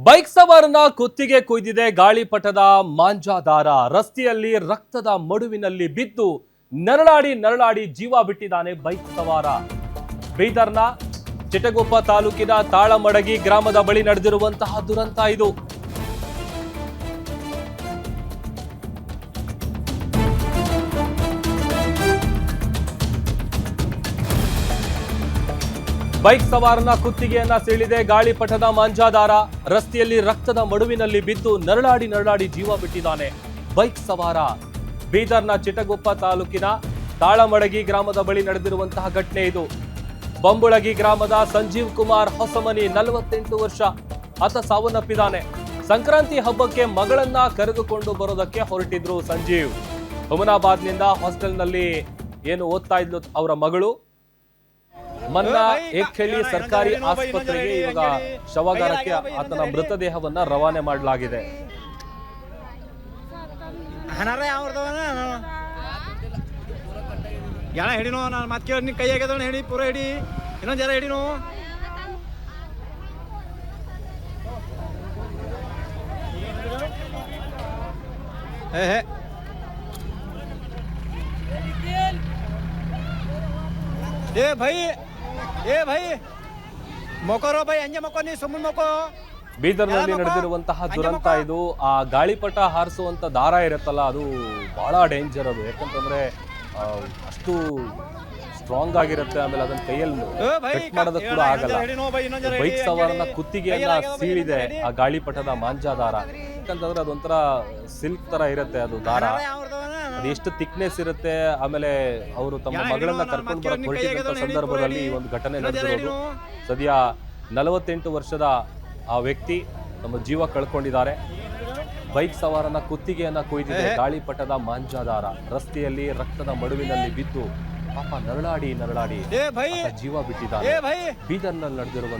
Bike ಸವಾರನ ಕುತ್ತಿಗೆ ಕೊಯ್ದಿದೆ ಗಾಳಿಪಟದ ಮಾಂಜಾದಾರ. ರಸ್ತೆಯಲ್ಲಿ ರಕ್ತದ ಮಡುವಿನಲ್ಲಿ ಬಿದ್ದು ನರಳಾಡಿ ಜೀವ ಬಿಟ್ಟಿದ್ದಾನೆ ಬೈಕ್ ಸವಾರ. ಬೀದರ್ನ ಚಿಟಗುಪ್ಪ ತಾಲೂಕಿನ ತಾಳಮಡಗಿ ಗ್ರಾಮದ ಬಳಿ ನಡೆದಿರುವಂತಹ ದುರಂತ ಇದು. ಬೈಕ್ ಸವಾರನ ಕುತ್ತಿಗೆಯನ್ನ ಸೀಳಿದೆ ಗಾಳಿಪಟದ ಮಾಂಜಾದಾರ. ರಸ್ತೆಯಲ್ಲಿ ರಕ್ತದ ಮಡುವಿನಲ್ಲಿ ಬಿದ್ದು ನರಳಾಡಿ ಜೀವ ಬಿಟ್ಟಿದ್ದಾನೆ ಬೈಕ್ ಸವಾರ. ಬೀದರ್ನ ಚಿಟಗುಪ್ಪ ತಾಲೂಕಿನ ತಾಳಮಡಗಿ ಗ್ರಾಮದ ಬಳಿ ನಡೆದಿರುವಂತಹ ಘಟನೆ ಇದು. ಬಂಬುಳಗಿ ಗ್ರಾಮದ ಸಂಜೀವ್ ಕುಮಾರ್ ಹೊಸಮನಿ 48 ವರ್ಷ ಆತ ಸಾವನ್ನಪ್ಪಿದ್ದಾನೆ. ಸಂಕ್ರಾಂತಿ ಹಬ್ಬಕ್ಕೆ ಮಗಳನ್ನ ಕರೆದುಕೊಂಡು ಬರೋದಕ್ಕೆ ಹೊರಟಿದ್ರು ಸಂಜೀವ್. ಹುಮನಾಬಾದ್ನಿಂದ ಹಾಸ್ಟೆಲ್ನಲ್ಲಿ ಏನು ಓದ್ತಾ ಇದ್ಲು ಅವರ ಮಗಳು. ಮನ್ನಾ ಏಕ್ಹಳ್ಳಿ ಸರ್ಕಾರಿ ಆಸ್ಪತ್ರೆಗೆ ಇವಾಗ ಶವಾಗಾರಕ್ಕೆ ಆತನ ಮೃತದೇಹವನ್ನ ರವಾನೆ ಮಾಡಲಾಗಿದೆ. ಜನ ಹಿಡಿನೋ ನಾನು ಮತ್ತೆ ಕೇಳಿ ಕೈ ಆಗ್ಯದ ಹಿಡಿ ಪೂರ ಹಿಡಿ ಇನ್ನೊಂದು ಜನ ಹಿಡಿನೋ. ಏ ಭೈ ಮೊಕೋರೋ ಭೈ ಅಂಜೆ ಮೊಕೋ ನೀ ಸುಮ್ಮನೆ ಮೊಕೋ. ಬೀದರ್ನಲ್ಲಿ ನಡೆದಿರುವಂತಹ ದುರಂತ ಇದು. ಆ ಗಾಳಿಪಟ ಹಾರಿಸುವಂತ ದಾರ ಇರುತ್ತಲ್ಲ, ಅದು ಬಹಳ ಡೇಂಜರ್ ಅದು. ಯಾಕಂತಂದ್ರೆ ಅಷ್ಟು ಸ್ಟ್ರಾಂಗ್ ಆಗಿರುತ್ತೆ. ಆಮೇಲೆ ಅದನ್ನ ಕೈಯಲ್ಲಿ ಕಟ್ ಮಾಡೋದಕ್ಕೆ ಕೂಡ ಆಗಲ್ಲ. ಬೈಕ್ ಸವಾರನ ಕುತ್ತಿಗೆಯನ್ನ ಸೀಳಿದೆ ಆ ಗಾಳಿಪಟದ ಮಾಂಜಾದಾರ. ಯಾಕಂತಂದ್ರೆ ಅದೊಂಥರ ಸಿಲ್ಕ್ ತರ ಇರುತ್ತೆ ಅದು ದಾರ. ಅದು ಎಷ್ಟು ಥಿಕ್ನೆಸ್ ಇರುತ್ತೆ. ಆಮೇಲೆ ಅವರು ತಮ್ಮ ಮಗಳನ್ನ ಕರ್ಕೊಂಡು ಬರಕ್ ಹೊರಟಿದ್ದಂತ ಸಂದರ್ಭದಲ್ಲಿ ಈ ಒಂದು ಘಟನೆ ನಡೆದಿರೋದು. ಸದ್ಯ 48 ವರ್ಷದ ಆ ವ್ಯಕ್ತಿ ತಮ್ಮ ಜೀವ ಕಳ್ಕೊಂಡಿದ್ದಾರೆ. ಬೈಕ್ ಸವಾರನ ಕುತ್ತಿಗೆಯನ್ನ ಕೊಯ್ದಿದೆ ಗಾಳಿಪಟದ ಮಾಂಜಾದಾರ. ರಸ್ತೆಯಲ್ಲಿ ರಕ್ತದ ಮಡುವಿನಲ್ಲಿ ಬಿದ್ದು ಪಾಪ ನರಳಾಡಿ ಜೀವ ಬಿಟ್ಟಿದ್ದಾರೆ. ಬೀದರ್ನಲ್ಲಿ ನಡೆದಿರುವ